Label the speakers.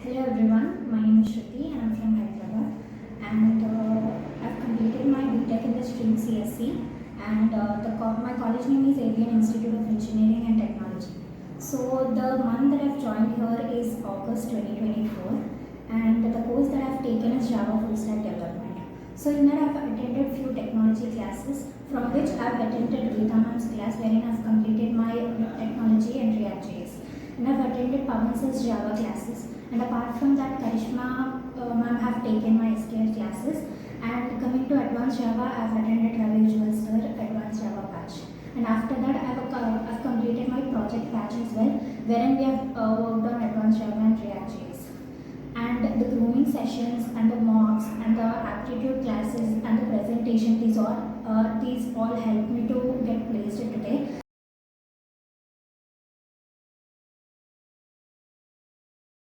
Speaker 1: Hello everyone, my name is Shruthi and I'm from Hyderabad, and I've completed my B.TECH in the stream CSC, and my college name is Indian Institute of Engineering and Technology. So the month that I've joined here is August 2024, and the course that I've taken is Java Full Stack Development. So in that I've attended few technology classes, from which I've attended BANA's class wherein I've completed my technology and React.js. And I've attended Pawan's Java classes, and apart from that, Karishma ma'am have taken my SQL classes. And coming to Advanced Java, I've attended Ravi Ujjwal sir Advanced Java batch. And after that, I've completed my project batch as well, wherein we have worked on Advanced Java and React.js. And the grooming sessions and the mocks and the aptitude classes and the presentation, these all helped me to get placed today.